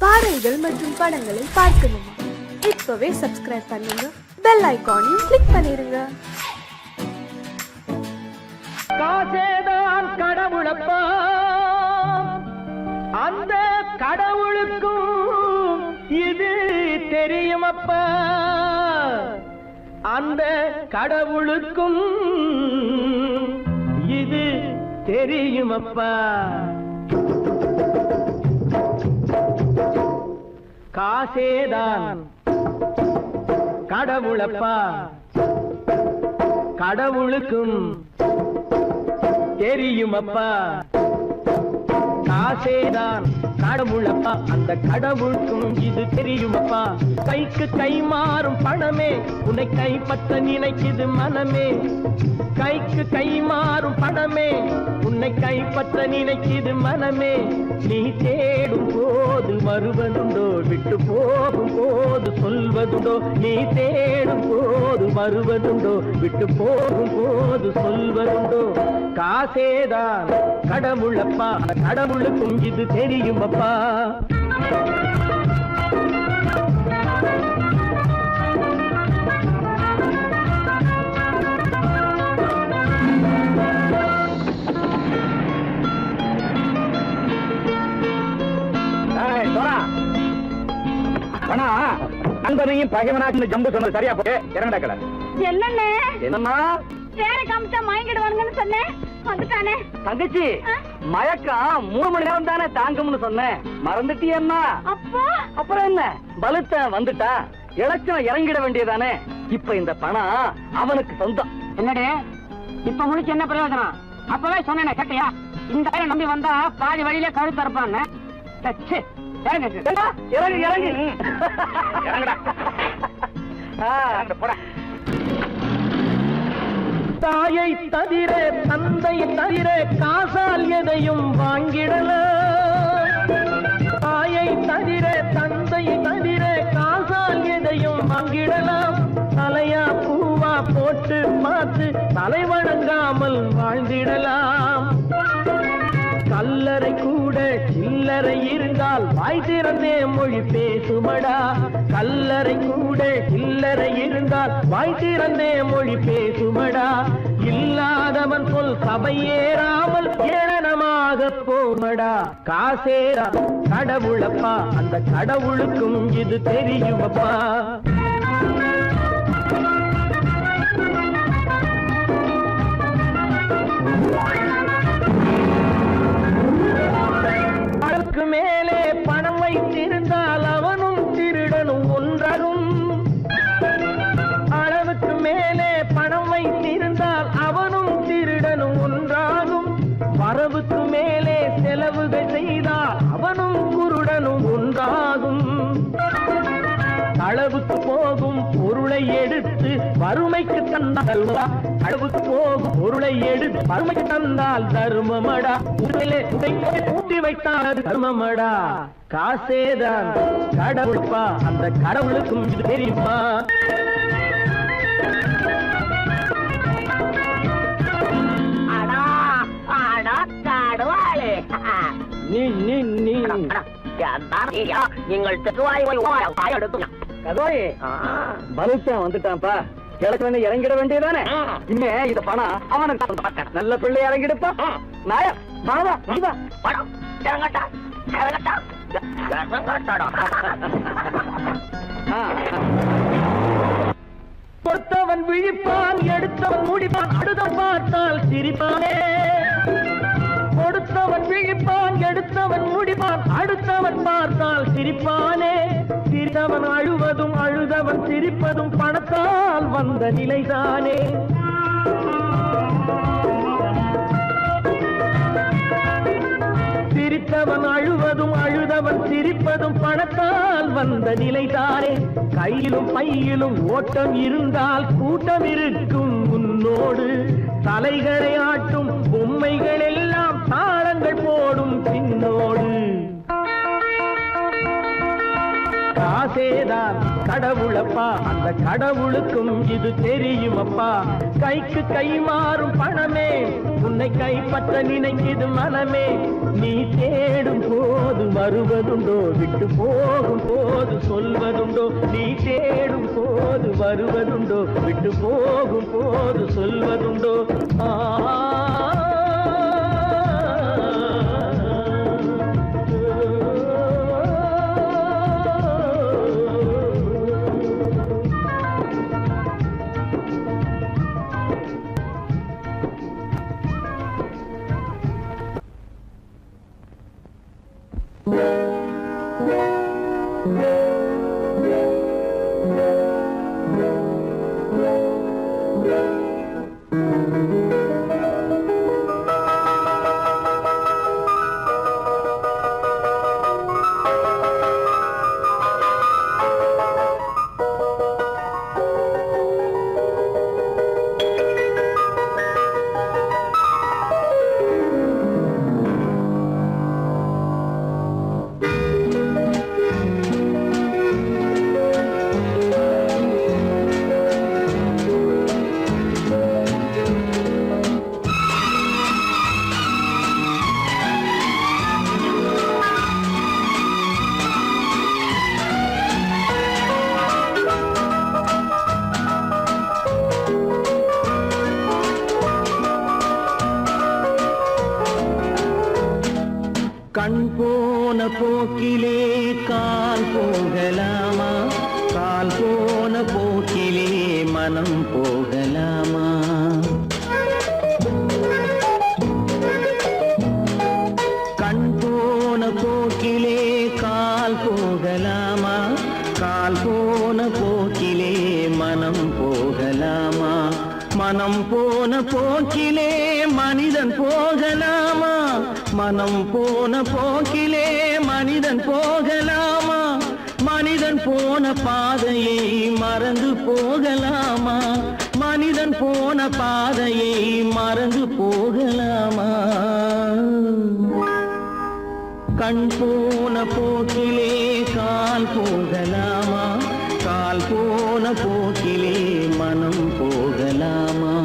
பாடல்கள் மற்றும் படங்களை பார்க்கணுமா? இப்பவே சப்ஸ்கிரைப் பண்ணுங்க, பெல் ஐகானையும் கிளிக் பண்ணிருங்க. காசேதான் கடவுளப்பா, அந்த கடவுளுக்கும் இது தெரியுமப்பா, அந்த கடவுளுக்கும் இது தெரியுமப்பா. காசேதான் கடவுளப்பா, கடவுளுக்கும் தெரியுமப்பா. காசேதான் கடவுளப்பா, அந்த கடவுளுக்கும் இது தெரியுமப்பா. கைக்கு கை மாறும் பணமே உன்னை கைப்பற்ற நினைக்குது மனமே. கைக்கு கை மாறும் பணமே உன்னை கைப்பற்ற நினைக்குது மனமே. நீ தேடும் போது வருவதுண்டோ, விட்டு போகும் போது சொல்வதுண்டோ. நீ தேடும் போது வருவதுண்டோ, விட்டு போகும் போது சொல்வதுண்டோ. காசேதான் கடவுளப்பா, கடவுளுக்கும் இது தெரியுமப்பா. நண்பனையும் பகைவனாக்கு ஜம்பு சொன்னது சரியா போய் இறங்கடா கடை. என்னண்ணே என்னம்மா வேற காமிச்சா மயங்கிடுவானுங்கன்னு சொன்னேன், வந்துட்டானே. தங்கச்சி, மயக்கம் 3 மணி நேரம் தானே தாங்கும்னு சொன்னேன், மறந்துட்டியம்மா? அப்பா அப்புறம் என்ன, பலுத்த வந்துட்டா இலச்சம் இறங்கிட வேண்டியதானே. இப்ப இந்த பணம் அவனுக்கு சொந்தம். என்னடே இப்ப முடிச்சு என்ன பிரயோஜனம்? அப்பவே சொன்னேனே கேட்டியா? இந்த ஆயிரம் நம்பி வந்தா பாதி வழியில கழுத்து இருப்பான்னு. இறங்கு இறங்கு இறங்குடா. தாயை தவிர தந்தை தவிர காசால் எதையும் வாங்கிடலாம். தாயை தவிர தந்தை தவிர காசால் எதையும் வாங்கிடலாம். தலையா பூவா போட்டு பார்த்து தலை வணங்காமல் வாழ்ந்திடலாம். கல்லறை கூட சில்லறை இருந்தால் வாய் திறந்தே மொழி பேசுமடா. கல்லறை கூட சில்லறை இருந்தால் வாய் திறந்தே மொழி பேசுமடா. இல்லாதவன் சொல் சபையேறாமல் ஏளனமாக போமடா. காசேரா கடவுளப்பா, அந்த கடவுளுக்கும் இது தெரியுமப்பா. அளவுக்கு மேலே பணம் வைத்திருந்தால் அவனும் திருடனும் ஒன்றாகும். அளவுக்கு மேலே பணம் வைத்திருந்தால் அவனும் திருடனும் ஒன்றாகும். வரவுக்கு மேலே செலவுகள் செய்தால் அவனும் குருடனும் ஒன்றாகும். அளவுக்கு போகும் பொருளை எடுத்து வறுமைக்கு தந்தால், அளவுக்கு போகும் பொருளை எடுத்து வறுமைக்கு தந்தால் தர்மமடா. ஊட்டி வைத்தால் தர்மமடா. காசேதான் கடவுள்பா, அந்த கடவுளுக்கும் இது தெரியுமா? நீ நீ நீ நீங்கள் பலுத்தான் வந்துட்டான்ப்பா. கிழக்கு இறங்கிட வேண்டியதானே. இனிமே இந்த பணம் அவனுக்கு நல்ல பிள்ளை இறங்கிடுப்பா. நாயா பணம் இறங்கட்டா இறங்கட்டா. கொடுத்தவன் விழிப்பான், எடுத்தவன் முடிப்பான், அடுத்தவன் பார்த்தால் சிரிப்பானே. கொடுத்தவன் விழிப்பான், எடுத்தவன் முடிப்பான், அடுத்தவன் பார்த்தால் சிரிப்பானே. சிரித்தவன் அழுவதும் அழுதவன் சிரிப்பதும் பணத்தால் வந்த நிலைதானே. சிரித்தவன் அழுவதும் அழுதவன் சிரிப்பதும் பணத்தால் வந்த நிலைதானே. கையிலும் பையிலும் ஓட்டம் இருந்தால் கூட்டம் இருக்கும் உன்னோடு. தலைகளை ஆட்டும் பொம்மைகள் எல்லாம் தாளங்கள் போடும் பின்னோடு. ஆசேதான் கடவுளப்பா, அந்த கடவுளுக்கும் இது தெரியுமப்பா. கைக்கு கை மாறும் பணமே உன்னை கைப்பற்ற நினைக்குது மனமே. நீ தேடும் போது வருவதுண்டோ, விட்டு போகும் போது சொல்வதுண்டோ. நீ தேடும் போது வருவதுண்டோ, விட்டு போகும் போது சொல்வதுண்டோ. கண் போன போக்கிலே கால் போகலாமா, கால் போன போக்கிலே மனம் போகலாமா. கண் போன போக்கிலே கால் போகலாமா, கால் போன போக்கிலே மனம் போகலாமா. மனம் போன போக்கிலே மனிதன் போகலாமா, மனம் போன போக்கிலே மனிதன் போகலாமா. மனிதன் போன பாதையை மறந்து போகலாமா, மனிதன் போன பாதையை மறந்து போகலாமா. கண் போன போக்கிலே கால் போகலாமா, கால் போன போக்கிலே மனம் போகலாமா.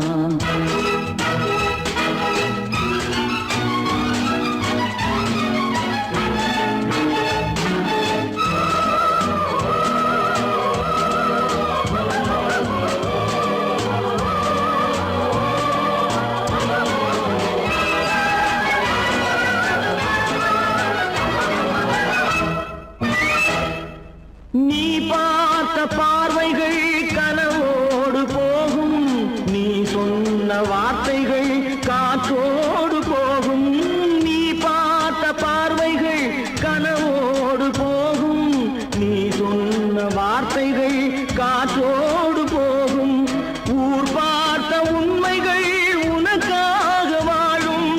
நீ பார்த்த பார்வைகள் கனவோடு போகும், நீ சொன்ன வார்த்தைகள் காற்றோடு போகும். நீ பார்த்த பார்வைகள் கனவோடு போகும், நீ சொன்ன வார்த்தைகள் காற்றோடு போகும். ஊர் பார்த்த உண்மைகள் உனக்காக வாழும்,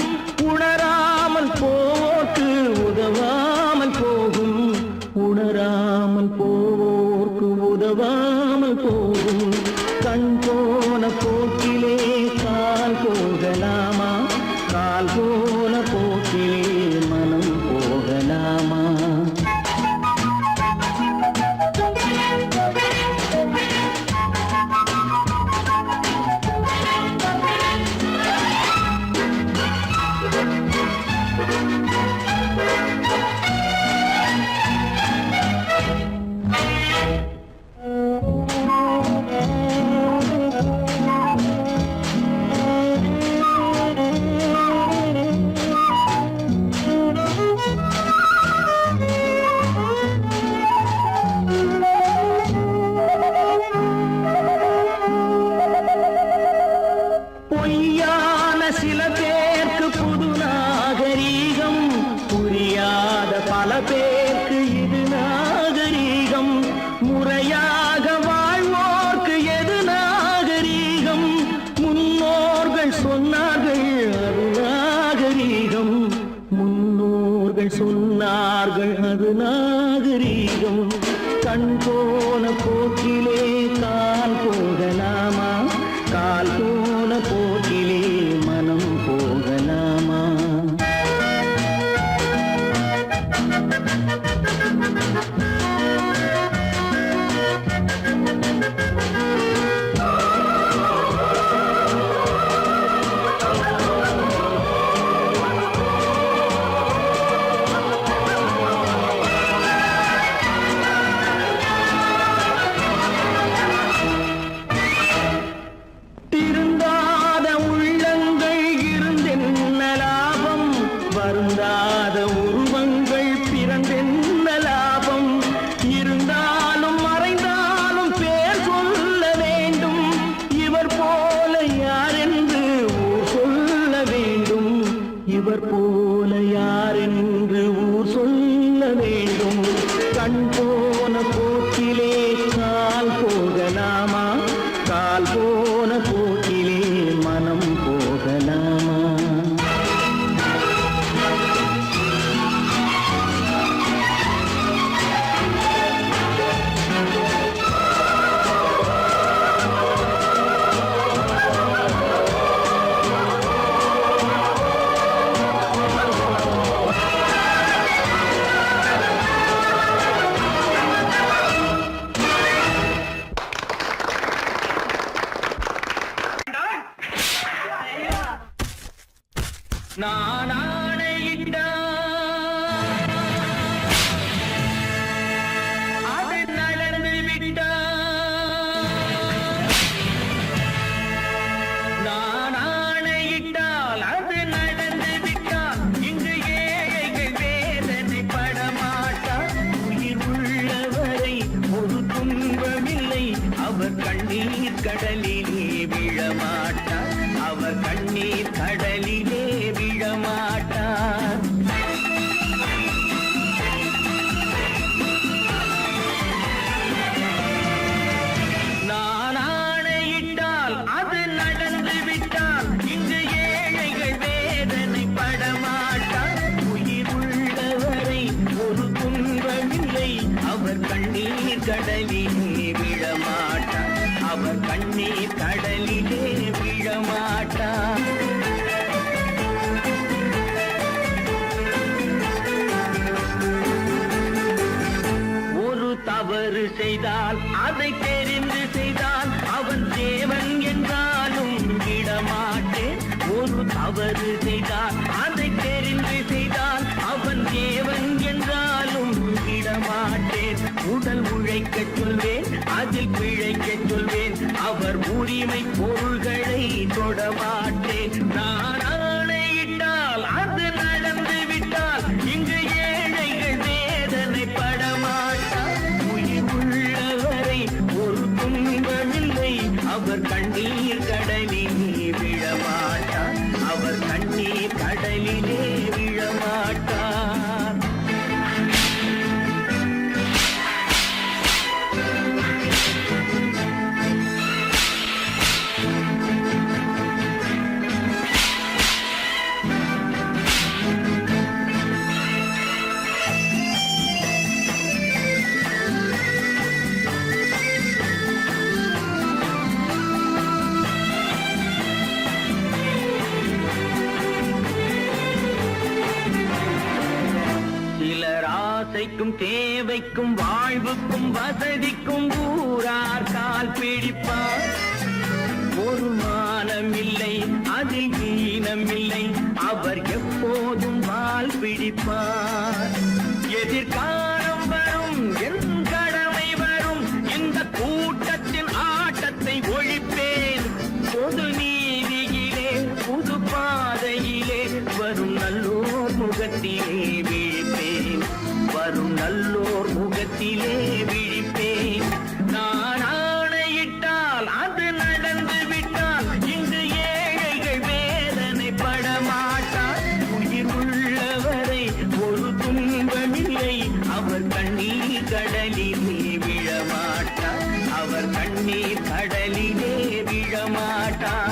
உணராமல் போக்கு உதவாமல் போகும், உணராமல் போவோர்க்கு உதவாமல் போகும். கண் போன போக்கிலே கால் போகலாமா, கால் போன போக்கிலே மனம் போகலாமா. பொய்யான சில பேருக்கு புது நாகரீகம், புரியாத பல பேருக்கு இது நாகரீகம். முறையாக வாழ்வோர்க்கு எது நாகரீகம், முன்னோர்கள் சொன்னார்கள் அது நாகரீகம், முன்னோர்கள் சொன்னார்கள் அது நாகரீகம். கண் போன போக்கிலே கால் போகலாமா, கால் போன போக்கிலே மனம் போகலாமா. கண் போன போக்கிலே கால் போகலாமா? கால் போன போக்கிலே மனம் போகலாமா? நான் ஆணையிட்டால் அது நடந்து விட்டால். நான் ஆணையிட்டால் அது நடந்து விட்டால். இங்கு ஏழைகள் வேதனை படமாட்டார். உயிர் உள்ளவரை ஒரு துன்பமில்லை. அவர் கண்ணீர் கடலிலே விழமாட்டார். அவர் கண்ணீர் கடலிலே விழமாட்டார். நான் ஆணையிட்டால் அது நடந்து விட்டால். இங்கு ஏழைகள் வேதனை படமாட்டார். உயிர் உள்ளவரை ஒரு துன்பமில்லை. அவர் கண்ணீர் கடலிலே விழமாட்டார். அவர் கண்ணீர் கடலிலே விழமாட்டார். ஒரு தவறு செய்தால் அதை தெரிந்து செய்தால் அவன் தேவன் என்றாலும் விடமாட்டேன். ஒரு தவறு செய்தால் அதை தெரிந்து செய்தால் அவன் தேவன் என்றாலும் விடமாட்டேன். உடல் உழைக்கச் சொல்வேன், அதில் பிழைக்கச் சொல்வேன். அவர் உரிமை பொருள்களை தொடமாட்டேன். நான் ஆணையிட்டால் அது நடந்து விட்டால். இங்கு ஏழைகள் வேதனை படமாட்டார். உயிர் உள்ளவரை ஒரு துன்பமில்லை. அவர் கண்ணீர் கடலிலே விழமாட்டார். அவர் கண்ணீர் கடலிலே விழமாட்டார். ஆசைக்கும் தேவைக்கும் வாழ்வுக்கும் வசதிக்கும் ஊரார் கால் பிடிப்பார். ஒரு மானமில்லை, அதில் ஈனமில்லை. அவர் எப்போதும் வால் பிடிப்பார். எதிர்காலம் வரும், என் கடமை வரும். இந்த கூட்டத்தின் ஆட்டத்தை ஒழிப்பேன். பொது நீதியிலே புது பாதையிலே வரும் நல்லோர் முகத்திலே விழிப்பேன். வரும் நல்லோர் முகத்திலே விழிப்பேன். நான் ஆணையிட்டால் அது நடந்து விட்டால். இங்கு ஏழைகள் வேதனை படமாட்டார். உயிர் உள்ளவரை ஒரு துன்பமில்லை. அவர் கண்ணீர் கடலிலே விழமாட்டார். அவர் கண்ணீர் கடலிலே விழமாட்டார்.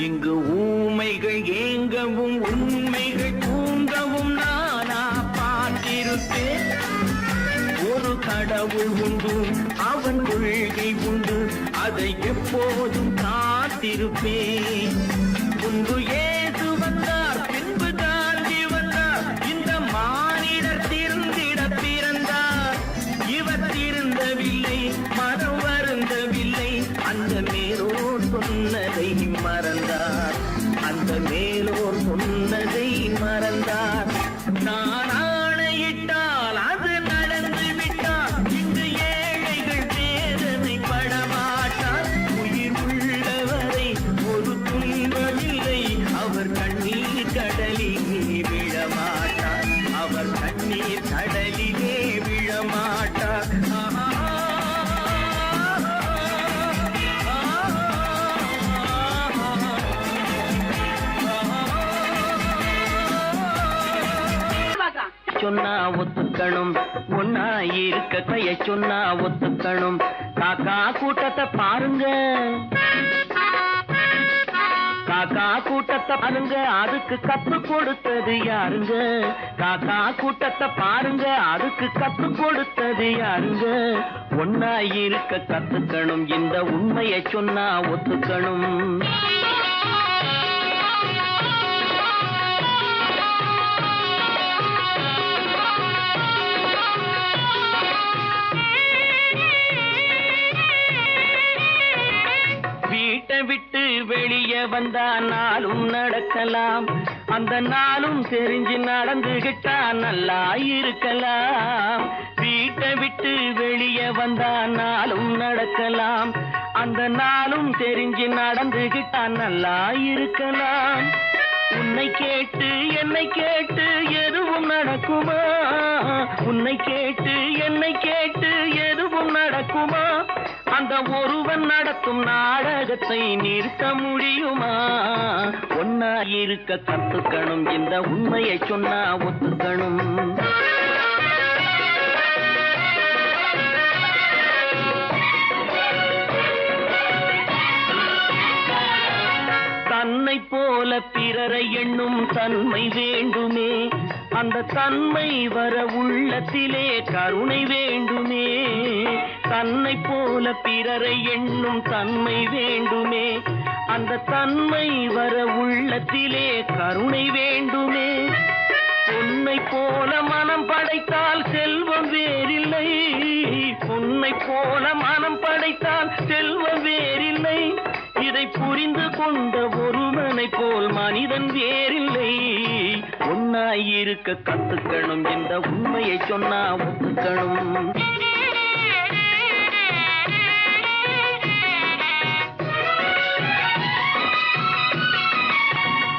இங்கு ஊமைகள் ஏங்கவும் உண்மைகள் தூங்கவும் நானா பார்த்திருப்பேன். ஒரு கடவுள் உண்டு, அவன் கொள்கை உண்டு. அதை எப்போதும் காத்திருப்பேன். முன்பு ஏசு வந்தார், பின்பு காந்தி வந்தார். இந்த மானிடர் திருந்திட பிறந்தார். இவர் திருந்தவில்லை, மனம் வருந்தவில்லை. அந்த மேலோர் சொன்னதை மறந்தார். அந்த மேலோர் சொன்னதை மறந்தார். நான் ஆணையிட்டால் அது நடந்து விட்டால். இங்கு ஏழைகள் வேதனை படமாட்டார். உயிர் உள்ளவரை ஒரு துன்பமில்லை. அவர் சொன்னா ஒத்துக்கணும், ஒன்னா இருக்க கைய சொன்னா ஒத்துக்கணும். காக்கா கூட்டத்தை பாருங்க, காக்கா கூட்டத்தை பாருங்க, அதுக்கு கத்து கொடுத்தது யாருங்க? காக்கா கூட்டத்தை பாருங்க, அதுக்கு கத்து கொடுத்தது யாருங்க? ஒன்னா இருக்க கத்துக்கணும், இந்த உண்மையை சொன்னா ஒத்துக்கணும். வீட்டை விட்டு வெளியே வந்தா நாளும் நடக்கலாம், அந்த நாளும் தெரிஞ்சு நடந்துகிட்டா நல்லா இருக்கலாம். வீட்டை விட்டு வெளியே வந்தா நாளும் நடக்கலாம், அந்த நாளும் தெரிஞ்சு நடந்துகிட்டா நல்லா இருக்கலாம். உன்னை கேட்டு என்னை கேட்டு எதுவும் நடக்குமா? உன்னை கேட்டு என்னை கேட்டு எதுவும் நடக்குமா? அந்த ஒருவன் நடத்தும் நாடகத்தை நிறுத்த முடியுமா? ஒன்னா இருக்க கத்துக்கணும், இந்த உண்மையை சொன்னா ஒத்துக்கணும். தன்னை போல பிறரை எண்ணும் தன்மை வேண்டுமே, அந்த தன்மை வர உள்ளத்திலே கருணை வேண்டுமே. தன்னை போல பிறரை எண்ணும் தன்மை வேண்டுமே, அந்த தன்மை வர உள்ளத்திலே கருணை வேண்டுமே. பொன்னை போல மனம் படைத்தால் செல்வம் வேறில்லை, பொன்னை போல மனம் படைத்தால் செல்வம் வேறில்லை. இதை புரிந்து கொண்ட ஒருவனை போல் மனிதன் வேறில்லை. ஒன்னாய் இருக்க கத்துக்கணும், இந்த உண்மையை சொன்னா ஒத்துக்கணும்.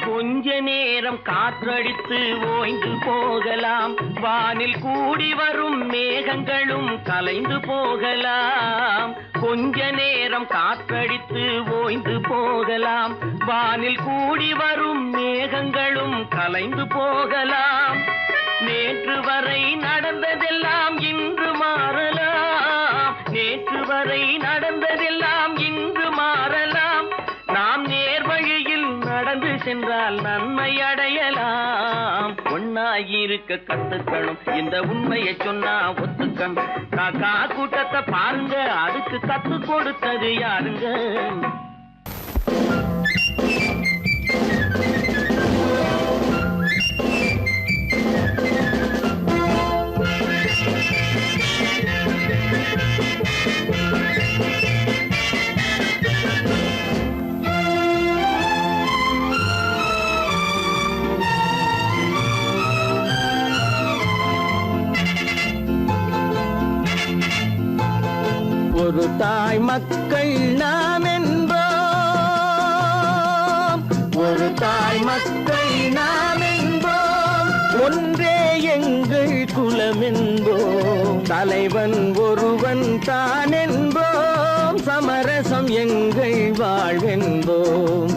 கொஞ்ச நேரம் காற்றடித்து ஓய்ந்து போகலாம், வானில் கூடி வரும் மேகங்களும் கலைந்து போகலாம். கொஞ்ச நேரம் காற்றடித்து ஓய்ந்து போகலாம், வானில் கூடி வரும் மேகங்களும் கலைந்து போகலாம். நேற்று வரை நடந்ததெல்லாம் இன்று மாறலாம், நேற்று வரை நடந்ததெல்லாம் இன்று மாறலாம். நாம் நேர்வழியில் நடந்து சென்றால் நன்மை அடையலாம். ஒன்னாயிருக்க கத்துக்கணும், இந்த உண்மையை சொன்னா ஒத்துக்கணும். காக்கா கூட்டத்தை பாருங்க, அதுக்கு கத்து கொடுத்தது யாருங்க? ஒரு தாய் மக்கள் நாம் என்போம், ஒரு தாய் மக்கள் நாம் என்போம், ஒன்றே எங்கள் குலம் என்போம், தலைவன் ஒருவன் தான் என்போம், சமரசம் எங்கள் வாழ்வென்போம்.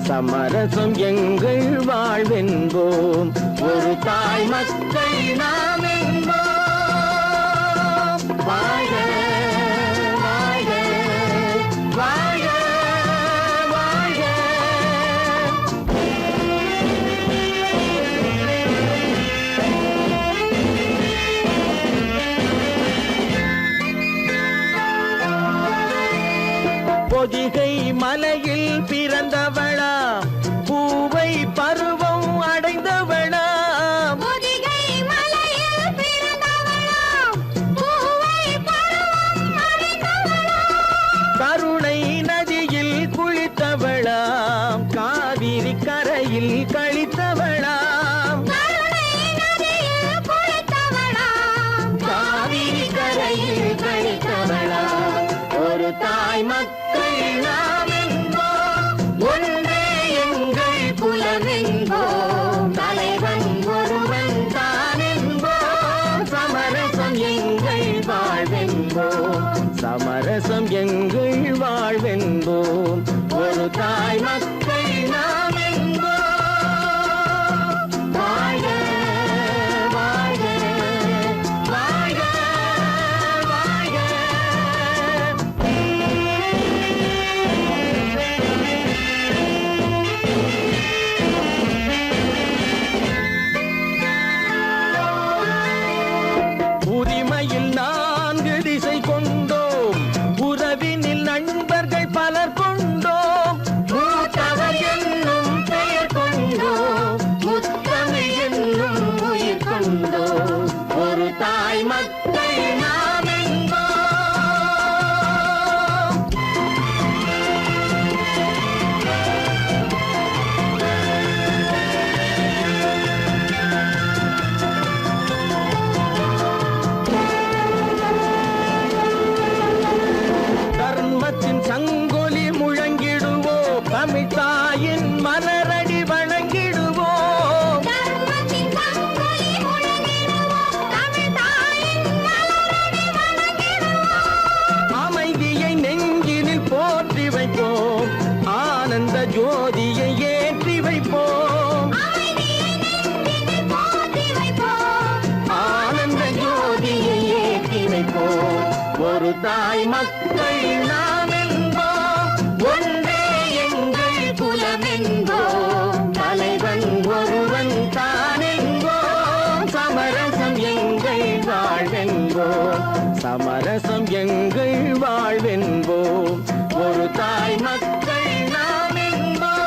சமரசம் எங்கள் வாழ்வென்போம், ஒரு தாய் மக்கள் நாம் என்போம். வாழ்க வாழ்க வாழ்க வாழ்க. பொதிகை மலையில் பிறந்தவளா, பூவை பருவம் அடைந்தவளா, சமரசம் எங்கள் வாழ்வென்போம். ஒரு தாய் மக்கள் நாம் என்போம். வாழ்க வாழ்க வாழ்க வாழ்க. உரிமையில் 4 திசை கொண்டோம், உறவினில் நண்பர்கள் பலர் கொண்டோம். மூத்தவர் என்னும் பெயர் கொண்டோம், முத்தமிழ் என்னும் உயிர் கொண்டோம். ஒரு தாய் மக்கள் நாம் என்போம். தர்மத்தின் சங்கொலி முழங்கிடுவோம், தமிழ் தாயின் மலரடி வணங்கிடுவோம். அமைதியை நெஞ்சினில் போற்றி வைப்போம், ஆனந்த ஜோதியை ஏற்றி வைப்போம். ஆனந்த ஜோதியை ஏற்றி வைப்போம். ஒரு தாய் மக்கள் நாம் என்போம். ஒன்றே எங்கள் குலம் என்போம். தலைவன் ஒருவன் தான் என்போம். சமரசம் எங்கள் வாழ்வென்போம். சமரசம் எங்கள் வாழ்வென்போம். ஒரு தாய் மக்கள் நாம் என்போம்.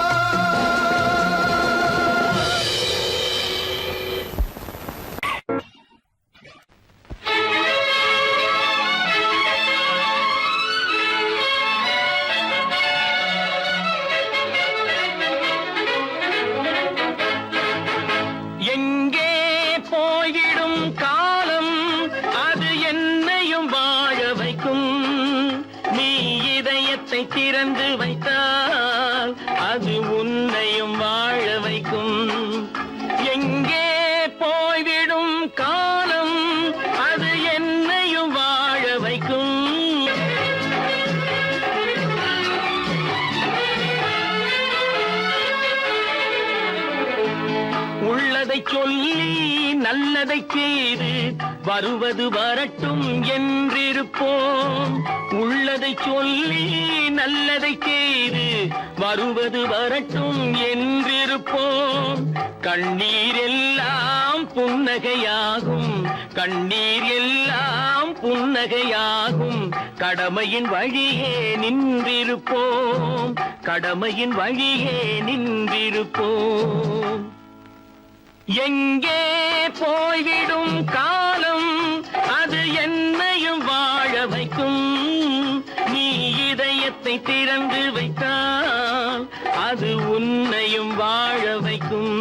எங்கே போய்விடும் காலம், அது என்னையும் வாழ வைக்கும். நீ இதயத்தை திறந்து வைத்தால் அது உன்னையும் வாழ வைக்கும். எங்கே போய்விடும் காலம், அது என்னையும் வாழ வைக்கும். உள்ளதை சொல்லி நல்லதை செய்து வருவது வரட்டும் என்றிருப்போம். உள்ளதை சொல்லி நல்லதை செய்து வருவது வரட்டும் என்றிருப்போம். கண்ணீர் எல்லாம் புன்னகையாகும், கண்ணீர் எல்லாம் புன்னகையாகும். கடமையின் வழியே நின்றிருப்போம், கடமையின் வழியே நின்றிருப்போம். எங்கே போய்விடும் காலம், அது என்னையும் வாழ வைக்கும். நீ இதயத்தை திறந்து வைத்தால் அது உன்னையும் வாழ வைக்கும்.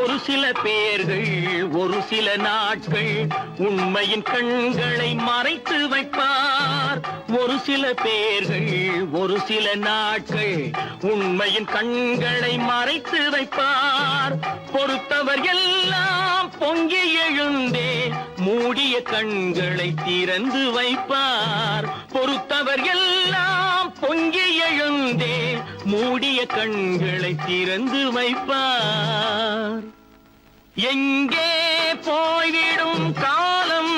ஒரு சில பேர்கள் ஒரு சில நாட்கள் உண்மையின் கண்களை மறைத்து வைப்பார். ஒரு சில பேர்கள் ஒரு சில நாட்கள் உண்மையின் கண்களை மறைத்து வைப்பார். பொறுத்தவர் எல்லாம் பொங்கி எழுந்தே மூடிய கண்களை திறந்து வைப்பார். பொறுத்தவர் எல்லாம் பொங்கி எழுந்தே மூடிய கண்களை திறந்து வைப்பார். எங்கே போய்விடும் காலம்,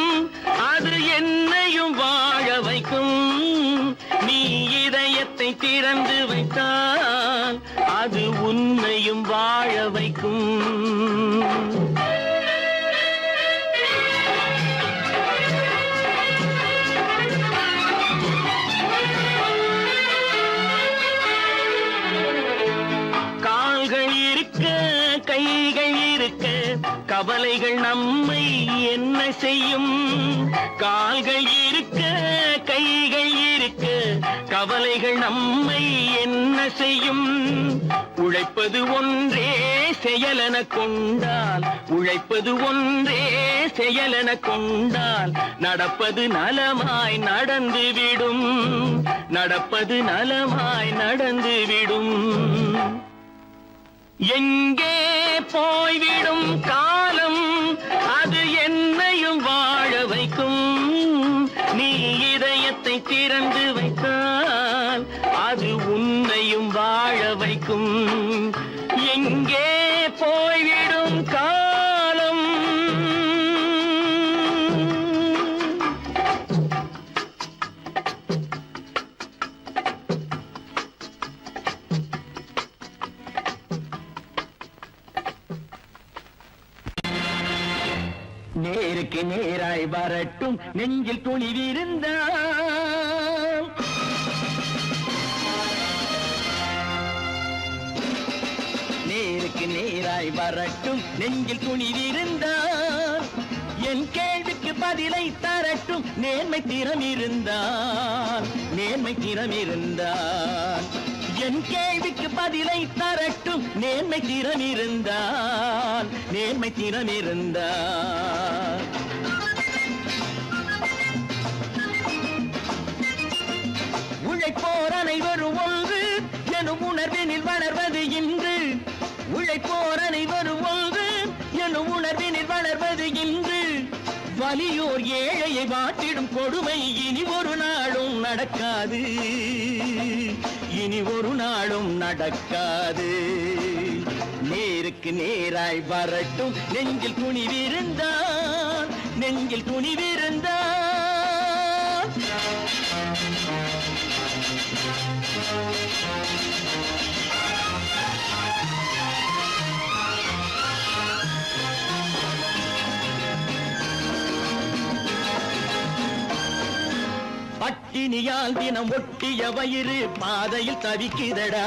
அது என்னையும் வாழ வைக்கும். நீ இதயத்தை திறந்து வைத்தால் அது உன்னையும் வாழ வைக்கும். கால்கள் இருக்க கைகள் இருக்க கவலைகள் நம்மை என்ன செய்யும்? கால்கள் இருக்க கைகள் இருக்க கவலைகள் நம்மை என்ன செய்யும்? உழைப்பது ஒன்றே செயலென கொண்டால், உழைப்பது ஒன்றே செயலென கொண்டால் நடப்பது நலமாய் நடந்துவிடும், நடப்பது நலமாய் நடந்துவிடும். எங்கே போய்விடும் காலம் அது என்னையும் வாழ வைக்கும். நீ இதயத்தை திறந்து வைத்தால் அது உன்னையும் வாழ வைக்கும். எங்கே போய்விடும் காலம். நேருக்கு நேராய் வரட்டும் நெஞ்சில் துணிவிருந்தால், நேருக்கு நேராய் வரட்டும் நெஞ்சில் துணிவிருந்தால், என் கேள்விக்கு பதிலை தரட்டும் நேர்மை திறம் இருந்தால், நேர்மை திறம் இருந்தால். என் கேள்விக்கு பதிலை தரட்டும் நேர்மை திறம் இருந்தால், நேர்மை திறம் இருந்தால். உழைப்போர் அனைவரும் ஒன்று எனும் உணர்வினில் வளர்வது இன்று, உழைப்போர் அனைவரும் ஒன்று எனும் உணர்வினில் வளர்வது இன்று. வலியோர் ஏழையை வாட்டிடும் கொடுமை இனி ஒரு நாளும் நடக்காது, இனி ஒரு நாளும் நடக்காது. நேருக்கு நேராய் வரட்டும் நெஞ்சில் துணிவிருந்தால், நெஞ்சில் துணிவிருந்தால். பட்டினியால் தினம் ஒட்டிய வயிறு பாதையில் தவிக்குதடா.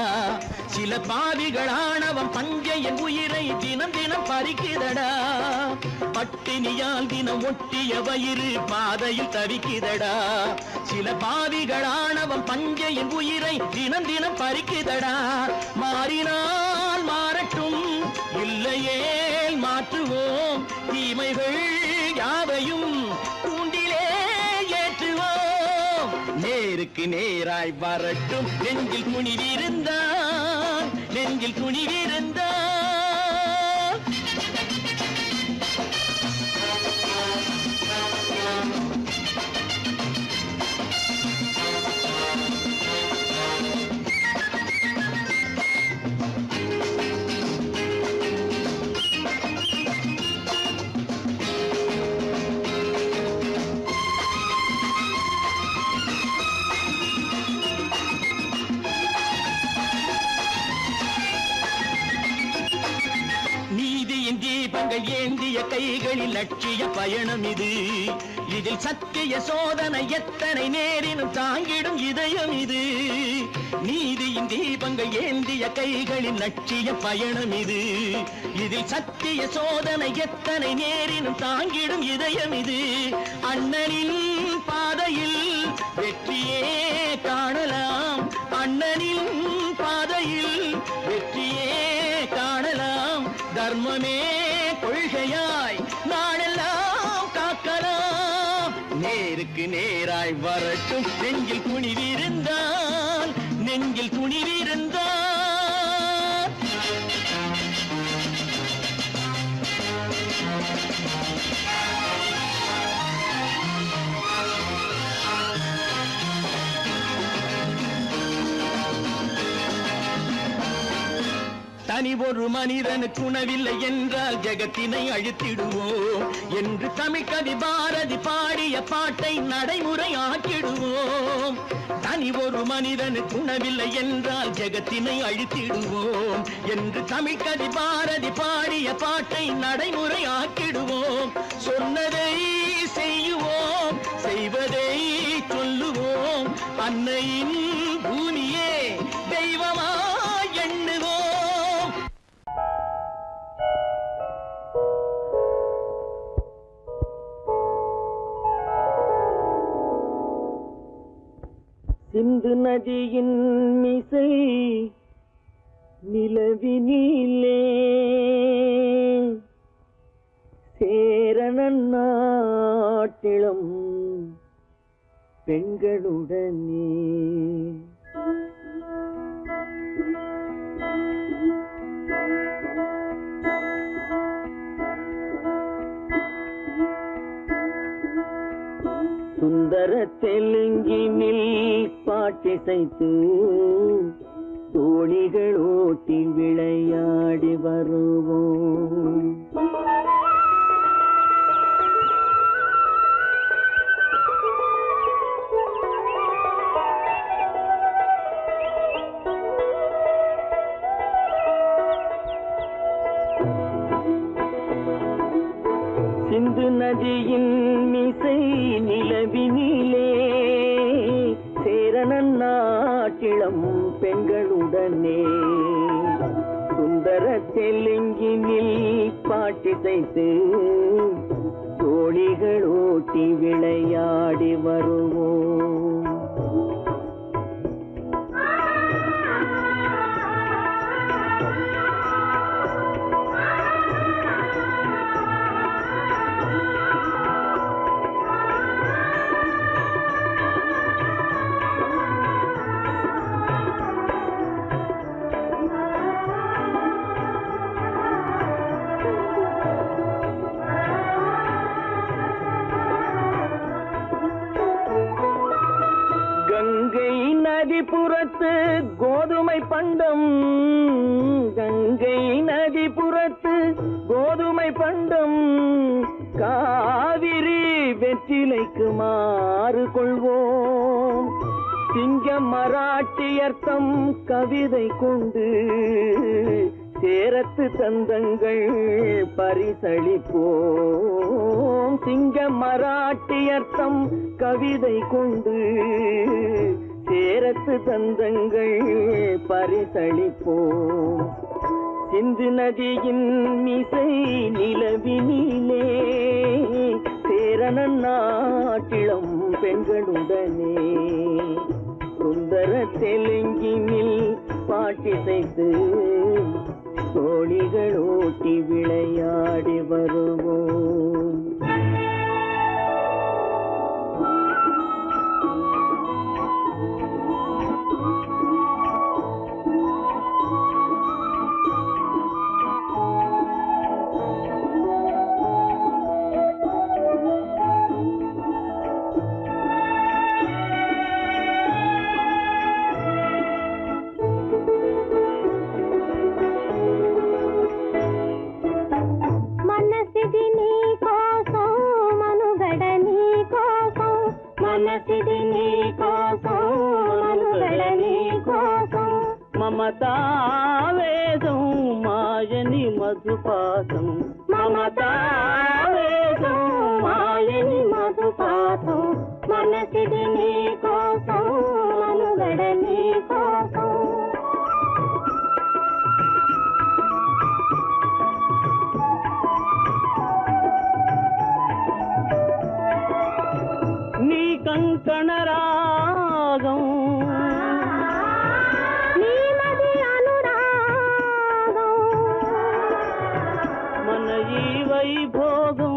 சில பாவிகளானவன் பஞ்சையின் உயிரை தினம் தினம் பறிக்குதடா. பட்டினியால் தினம் ஒட்டிய வயிறு பாதையில் தவிக்குதடா. சில பாவிகளானவன் பஞ்சையின் உயிரை தினம் தினம் பறிக்குதடா. மாறினால் மாறட்டும் இல்லையே மாற்றுவோம், தீமைகள் யாவையும் கூண்டிலே ஏற்றுவோம். நேருக்கு நேராய் வரட்டும் நெஞ்சில் துணிவிருந்தால், நெஞ்சில் துணிவிருந்தால். தீபங்கள் ஏந்திய கைகளில் லட்சிய பயணம் இது. இதில் சத்திய சோதனை எத்தனை நேரினும் தாங்கிடும் இதயம் இது. நீதியின் தீபங்கள் ஏந்திய கைகளில் லட்சிய பயணம் இது. இதில் சத்திய சோதனை எத்தனை நேரினும் தாங்கிடும் இதயம் இது. அண்ணனின் பாதையில் வெற்றியே காணலாம், அண்ணனின் பாதையில் வெற்றியே காணலாம். தர்மமே கொள்கையாய் நாடெல்லாம் காக்கலாம். நேருக்கு நேராய் வரட்டும் நெஞ்சில் துணிவிருந்தால், நெஞ்சில் துணிவிருந்தால். தனி ஒரு மனிதனுக்கு உணவில்லை என்றால் ஜெகத்தினை அழித்திடுவோம் என்று தமிழ் கவி பாரதி பாடிய பாட்டை நடைமுறை ஆக்கிடுவோம். தனி ஒரு மனிதனுக்கு உணவில்லை என்றால் ஜெகத்தினை அழித்திடுவோம் என்று தமிழ் கவி பாரதி பாடிய பாட்டை நடைமுறை ஆக்கிடுவோம். சொன்னதை செய்யுவோம், செய்வதை சொல்லுவோம். அன்னையின் பூமியே தெய்வமா எண்ணுவோம். சிந்து நதியின் மிசை நிலவினிலே சேரணன் நாட்டிலும் பெண்களுடனே சுந்தர தெலுங்கினில் பாட்டிசைத்து தோணிகள் ஓட்டி விளையாடி வருவோம். சிந்து நதியின் மிசை நிலவினிலே சேரணன் நாட்டிளம் பெண்களுடனே சுந்தர தெலுங்கினில் பாட்டிசைத்து தோணிகள் ஓட்டி விளையாடி வருவோம். கங்கை நதிபுறத்து கோதுமை பண்டம், கங்கை நதிபுறத்து கோதுமை பண்டம், காவிரி வெற்றிலைக்கு மாறு கொள்வோம். சிங்க மராட்டியர்த்தம் கவிதை கொண்டு சேரத்து தந்தங்கள் பரிசளிப்போம். சிங்க மராட்டியர்த்தம் கவிதை கொண்டு சேரத்து தந்தங்கள் பரிசளிப்போம். சிந்து நதியின் மிசை நிலவினிலே சேரணன் நாட்டிளம் பெண்களுடனே சுந்தர தெலுங்கினில் பாட்டிசைத்து தோணிகள் ஓட்டி விளையாடி வருவோம். మమతావేదం మాయని మధుపాసం, మమతావేదం మాయని మధుపాసం, మనసిది నీ కోసం మనుగడ నీ కోసం. నీ కంకణ రాగం వైభోగం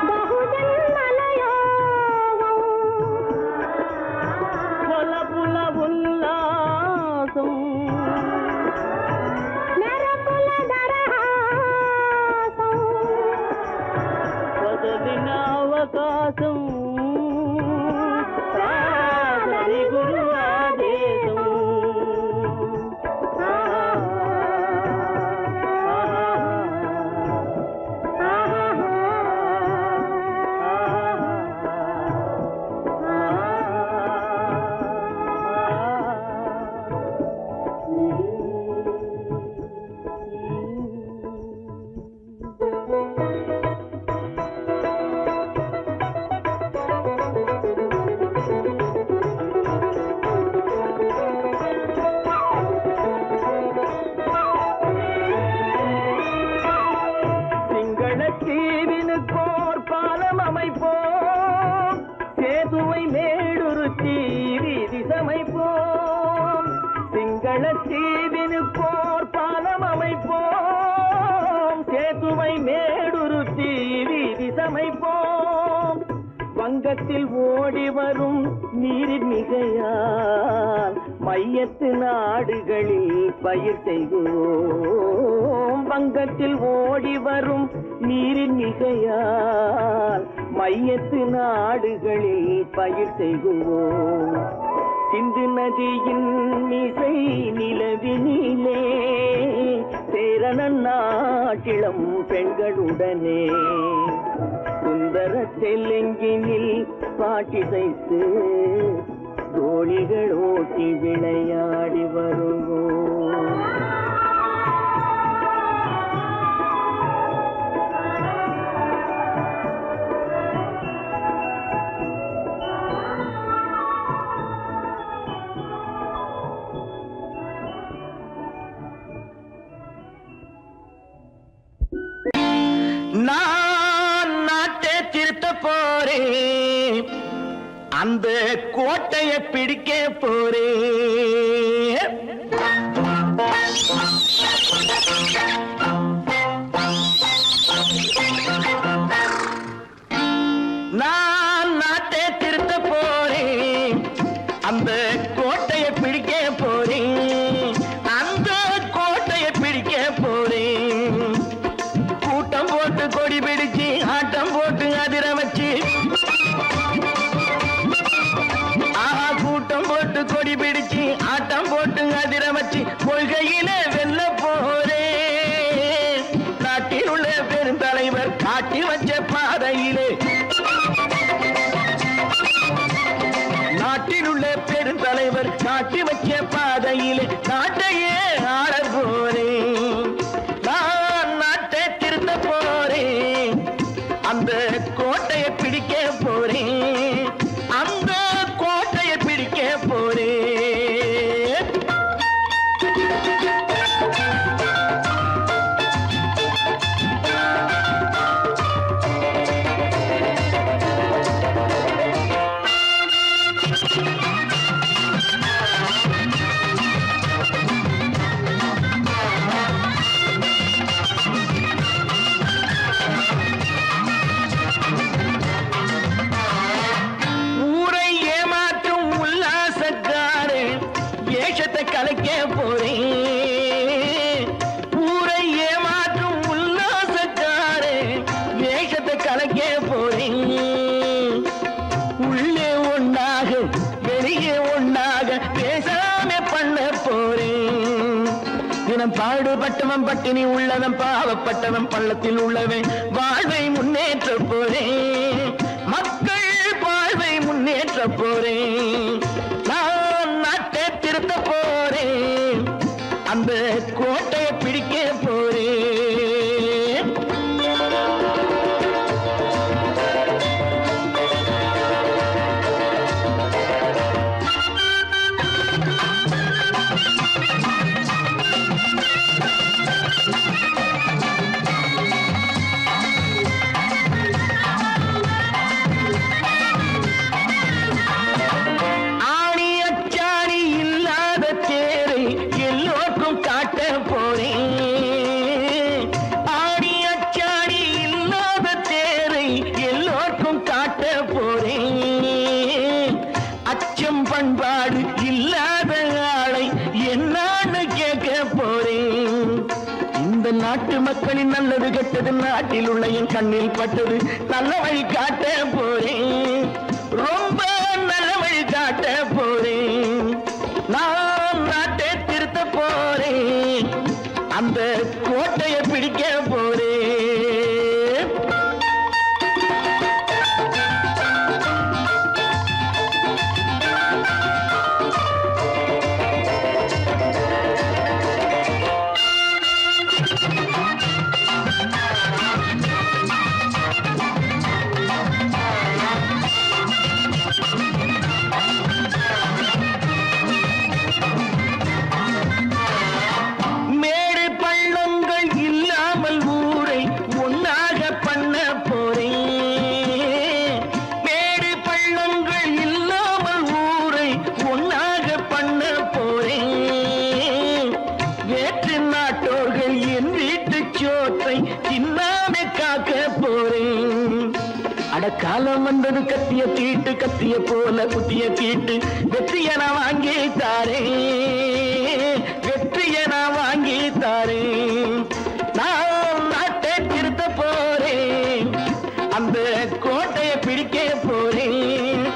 బహుజన్మలయోగం కొలపుల ఉల్లాసం మెరపుల దరహాసం వదలిన అవకాశం సాగరి గురు ఆదేశం. சீரமைப்போம். வங்கத்தில் ஓடி வரும் நீரின் மிகையால் மையத்து நாடுகளில் பயிர் செய்வோம். வங்கத்தில் ஓடி வரும் நீரின் மிகையால் மையத்து நாடுகளில் பயிர் செய்வோம். சிந்து நதியின் மிசை நிலவினிலே சேரணன் நாட்டிளம் பெண்களுடனே சுந்தர தெலுங்கினில் பாட்டிசைத்து தோழிகள் ஓட்டி விளையாடி வருவோம். நான் நாட்டை திருத்த போறேன், அந்த கோட்டையை பிடிக்க போறேன். நான் நாட்டை திருத்த போறேன், அந்த கோட்டையை பிடிக்க போறேன். அந்த கோட்டையை பிடிக்க போறேன். கூட்டம் போட்டு கொடி பிடிச்சு ஆட்டம் போட்டு அதிர வச்சு, கூட்டம் போட்டு கொடி பிடிச்சு ஆட்டம் போட்டு அதிர வச்சு கொள்கையில வெல்ல போறேன். நாட்டில் உள்ள பெருந்தலைவர் காட்டி வச்ச பாதையிலே, நாட்டில் உள்ள பெருந்தலைவர் காட்டி வச்ச பாதையிலே நாட்டையே ஆள போறேன். நான் நாட்டை திருத்த போறேன், அந்த கோட்டையை பிடிக்க போறேன். அந்த கோட்டையை பிடிக்க போறேன். ஊரை ஏமாற்றும் உல்லாசக்காரே ஏஷத்தை கலைக்க போறேன். ஊரை ஏமாற்றும் உல்லாசக்காரே ஏஷத்தை கலைக்க போறேன். உள்ளே ஒண்ணாக வெளியே ஒண்ணாக பேசாம பண்ண போறேன். தினம் பாடுபட்டவன் பட்டினி உள்ளவன் பாவப்பட்டவன் பள்ளத்தில் உள்ளவன் வாழ்வை முன்னேற்ற போறேன். மக்கள் வாழ்வை முன்னேற்ற போறேன். நான் நாட்டை திருத்த போறேன், அந்த கோட்டையை பிடிக்க போறேன். ஆணி அச்சாணி இல்லாத தேரை எல்லோருக்கும் காட்ட போறேன். ஆணி அச்சாணி இல்லாத தேரை எல்லோருக்கும் காட்ட போறேன். அச்சம் பண்பாடு இல்லாத ஆளை என்னான்னு கேட்க போறேன். இந்த நாட்டு மக்களின் நல்லது கெட்டது நாட்டில் உள்ள என் கண்ணில் பட்டது. நல்ல வழி காட்ட போறேன், ரொம்ப நல்ல வழி காட்ட போறேன். நான் நாட்டை திருத்த போறேன், அந்த கோட்டையை பிடிக்க போறேன். அட காலம் வந்தது கத்திய போல குத்திய தீட்டு வெற்றிய நான் வாங்கி தாரேன், வெற்றிய நான் வாங்கி தாரேன். நான் நாட்டை திருத்த போறேன், அந்த கோட்டையை பிடிக்க போறேன்.